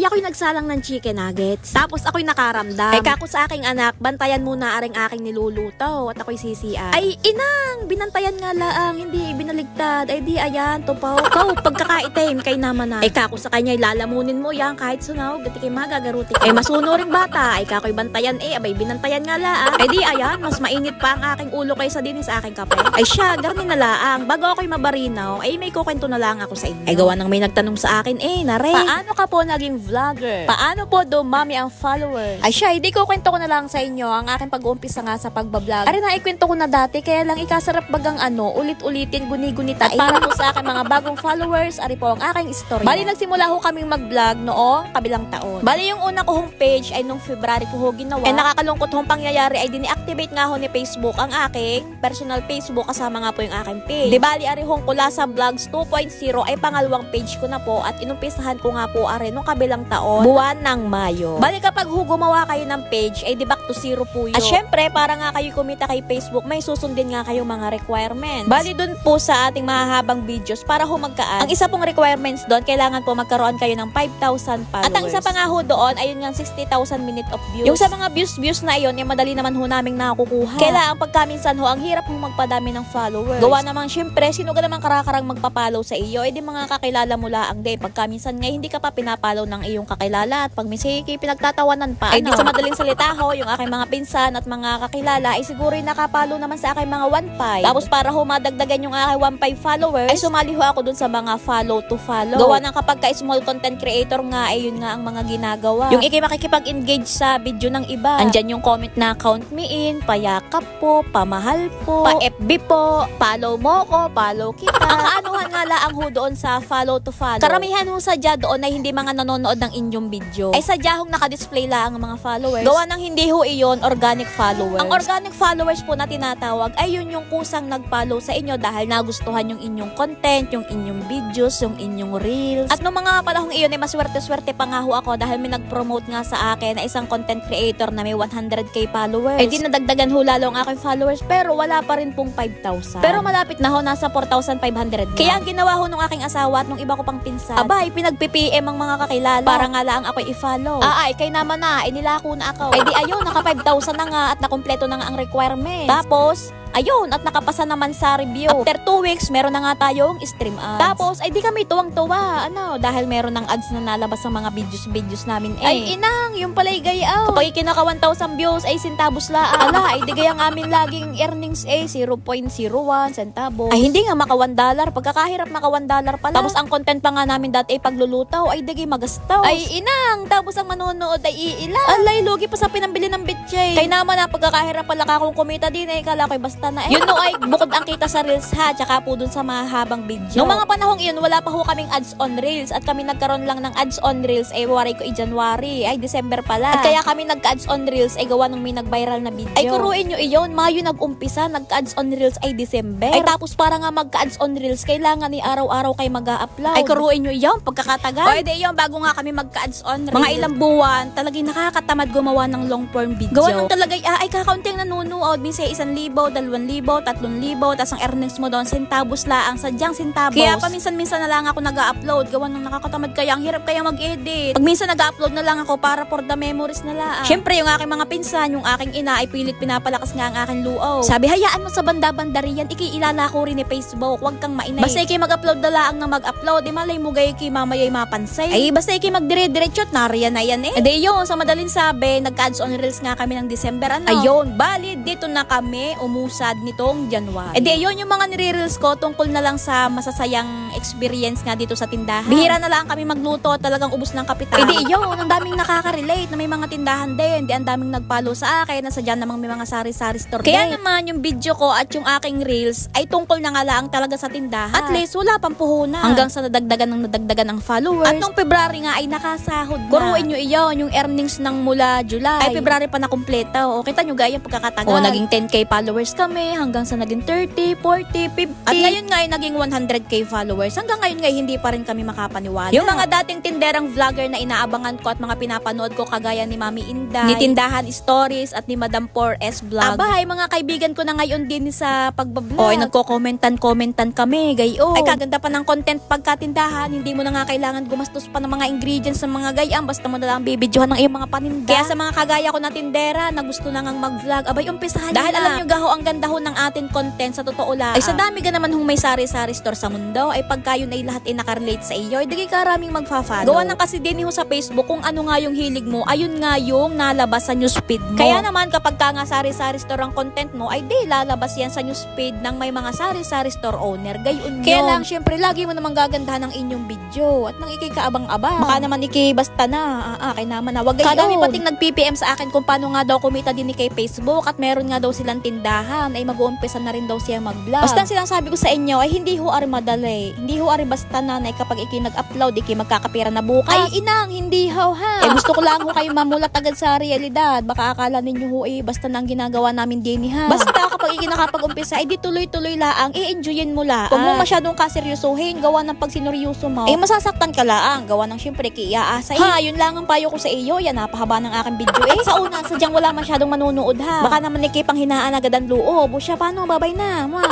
ay ako'y nagsalang ng chicken nuggets. Tapos ako'y nakaramdam. Ay kako sa aking anak, bantayan muna aring aking niluluto at ako'y sisian. Ay inang, binantayan nga laang, hindi binaligtad. Ay di ayan, tupaw. Kau, pagkakaitim kay naman na. Ay kako sa kanya, lalamunin mo yan kahit sunaw, gati kay magagaruti. Ay masunuring bata, ay kako'y bantayan abay binantayan nga laang. Ay di ayan, mas mainit pa ang aking ulo kaysa din sa aking kape. Ay siya, garni na laang, bago ako'y mabarinaw, ay may kukwento na lang ako sa inyo. Ay gawa nang may nagtanong sa akin, nare. Paano ka po naging vlogger? Paano po dumami ang followers? Ay siya, hindi ko kwento ko na lang sa inyo ang aking pag-uumpisa nga sa pagbablog. Ari na ikwento ko na dati, kaya lang ikasarap bagang ulit-ulitin, guni-gunita. At para po sa aking mga bagong followers, ari po ang aking story. Bali nagsimula ho kaming mag-vlog noong kabilang taon. Bali yung una ko hong page ay nung February ko ho ginawa. Ay nakakalungkot hong pangyayari ay dini-activate nga ho ni Facebook ang aking personal Facebook kasama nga po yung aking page. Di bali ari hong Kulasa Vlogs 2.0 ay pangalawang page ko na po at inumpisahan ko nga po ari nung kabilang taon, buwan ng Mayo. Bali kapag gumawa kayo ng page ay di back to zero po yun. At syempre para nga kayo kumita kay Facebook may susundin nga kayo mga requirements. Bali dun po sa ating mahahabang videos para ho magkaan. Ang isa pong requirements doon kailangan po magkaroon kayo ng 5,000 followers. At ang isa pa nga ho doon ayun nga 60,000 minute of views. Yung sa mga views na iyon yung madali naman ho naming nakukuha. Kailangan pagkaminsan ho ang hirap ho magpadami ng followers. Gawa naman syempre sino ka naman karakarang magpapalaw sa iyo di mga kakilala mo laang day. Pagkaminsan nga hindi ka pa pinapalaw ng iyong kakilala at pag minsan pinagtatawanan pa. Ay di sa madaling salita ho, yung aking mga pinsan at mga kakilala ay siguro nakapalo naman sa aking mga 1.5. Tapos para ho madagdagan yung aking 1.5 followers, ay sumali ho ako dun sa mga follow to follow. Gawa ng kapag ka-small content creator nga, ay yun nga ang mga ginagawa. Yung makikipag-engage sa video ng iba. Andyan yung comment na count me in, payakap po, pamahal po, pa-FB po, follow mo ko, follow kita. Ang kaanuhan nga laang ho doon sa follow to follow. Karamihan ho sadya doon ay hindi mga nanonood ng inyong video. Ay sadya hong nakadisplay lang ang mga followers. Gawa ng hindi ho iyon organic followers. Ang organic followers po na tinatawag ay yun yung kusang nag-follow sa inyo dahil nagustuhan yung inyong content, yung inyong videos, yung inyong reels. At nung mga panahong iyon ay maswerte-swerte pa nga ho ako dahil may nag-promote nga sa akin na isang content creator na may 100k followers. Ay di nadagdagan ho lalo ang aking followers pero wala pa rin pong 5,000. Pero malapit na ho, nasa 4,500 na. Kaya ang ginawa ho nung aking asawa at nung iba ko pang pinsan, abay, pinag-PPM ang mga kakilala para nga lang ako i-follow. Ay, kay naman na, nilako na ako. Ay di ayun, naka 5,000 na nga at nakumpleto na nga ang requirements. Tapos, ayun, at nakapasa naman sa review. After 2 weeks, meron na nga tayong stream ads. Tapos, ay di kami tuwang-tuwa. Dahil meron ng ads na nalabas sa mga videos namin Ay, inang, yung pala'y gayaw. Kapag ikinaka 1,000 views, ay centavos lang. Ala, ay di gayang amin laging earnings 0.01 centavos. Ay, hindi nga maka $1. Pagkakahirap maka $1 pala. Tapos, ang content pa nga namin dati ay paglulutaw. Ay, di magastaw. Ay, inang, tapos ang manonood ay iilan. Alay, lugi pa sa pinambili ng bitchay. Kaya naman na, pagkakahirap pala akong kumita din kala ko'y basta na Yun no ay bukod ang kita sa Reels ha, tsaka po dun sa mahabang video. Noong mga panahong iyon, wala pa ho kaming ads on Reels at kami nagkaroon lang ng ads on Reels waray ko January, ay December pala. At kaya kami nagka-ads on Reels gawa nung may nag-viral na video. Ay kuruin nyo iyon, Mayo nag-umpisa, nagka-ads on Reels December. Ay tapos para nga magka-ads on Reels, kailangan ni araw-araw kayo mag-a-upload. Ay kuruin nyo iyon, pagkakatagal. O edi iyon, bago nga kami magka-ads on Reels. Mga ilang buwan, talagang nakakatamad gumawa ng long form video. Gawa nung talaga ay kakaunting nanunood, minsan 1,000, 2,000, 3,000, tas ang earnings mo doon, centavos laang, sadyang centavos. Kaya paminsan-minsan na lang ako nag-upload, gawa ng nakakatamad kaya, ang hirap kaya mag-edit. Pag minsan nag-upload na lang ako para for the memories na lang. Syempre, yung aking mga pinsan, yung aking ina ay pilit pinapalakas nga ang aking luaw. Sabi, hayaan mo sa banda-banda riyan, ikiilala ko rin ni Facebook, huwag kang mainay. Basta iki mag-upload na lang na mag-upload, malay mo gay ki mamaya'y mapansay. Ay, basta iki magdire-diretsot, nariyan na yan Ede yun, sa madaling sabi, nag-ads on Reels nga kami ng December, Ayun, bali, dito na kami umusad nitong January. Edi yun yung mga nire-reels ko tungkol na lang sa masasayang experience nga dito sa tindahan. Bihira na lang kami magluto, talagang ubos ng kapital. Edi yun, ang daming nakaka-relate na may mga tindahan din. Di ang daming nag-follow sa akin, nasa dyan namang may mga sari-sari store din. Kaya naman yung video ko at yung aking reels ay tungkol na nga lang talaga sa tindahan. At least wala pang puhunan. Hanggang sa nadagdagan ng followers. At nung February nga ay nakasahod na. Kuruin nyo iyon, yung earnings ng mula July. Ay February pa na kumpleto. O kita nyo gaya yung pagkakatagal. O naging 10k followers kami. kami hanggang sa naging 30, 40, 50. At ngayon nga ay naging 100k followers. Hanggang ngayon nga hindi pa rin kami makapaniwala. Yung mga dating tinderang vlogger na inaabangan ko at mga pinapanood ko kagaya ni Mami Inday, ni Tindahan Stories at ni Madam 4S Vlog. Abay, mga kaibigan ko na ngayon din sa pagbablog. Oy, nagko-commentan kami, gayo. Ay, kaganda pa ng content pagkatindahan. Hindi mo na nga kailangan gumastos pa ng mga ingredients ng mga gayam. Basta mo na lang bibidyohan ng iyong mga paninda. Kaya sa mga kagaya ko na tindera na gusto na ngang mag-vlog, abay, umpisahan dahil alam nyo gaho, ang ganda ho ng ating content sa totoo lang. Ay, sa dami ka naman hong may sari-sari store sa mundo, ay pagka yun ay lahat ay nakarelate sa iyo, ay di karaming magfa-follow. Gawa ng kasi din ho sa Facebook kung ano nga yung hilig mo, ayun nga yung nalabas sa newsfeed mo. Kaya naman kapag ka nga sari-sari store ang content mo, ay di lalabas yan sa newsfeed ng may mga sari-sari store owner. Gayon yun. Kaya lang, syempre, lagi mo namang gagandahan ng inyong video at nang ikikaabang-abang. Baka naman basta na, kay naman na, wag gayon. Kadami pating nag-PPM sa akin kung paano nga daw kumita din ni kay Facebook at meron nga daw silang tindahan, ay mag-uumpisa na rin daw siya mag-vlog. Basta silang sabi ko sa inyo, ay hindi ho ari madali. Hindi ho ari basta na, kapag nag-upload, magkakapira na bukas. Ay, inang, hindi ho ha. Gusto ko lang ho kayo mamulat agad sa realidad. Baka akala ninyo ho basta na ang ginagawa namin din ha. Basta kapag nakapag-umpisa, ay di tuloy-tuloy laang, i-enjoyin mo laang. Huwag mo masyadong kaseryosohin, gawa ng pag sineryoso mo. Ay masasaktan ka laang, gawa ng syempre kiyaasa. Ha, yun lang ang payo ko sa iyo. Yan, napahaba ng aking video At sa una, sadyang wala masyadong manunood ha. Baka naman pang hinaan agad ang loob. O siya, paano? Babay na, ma.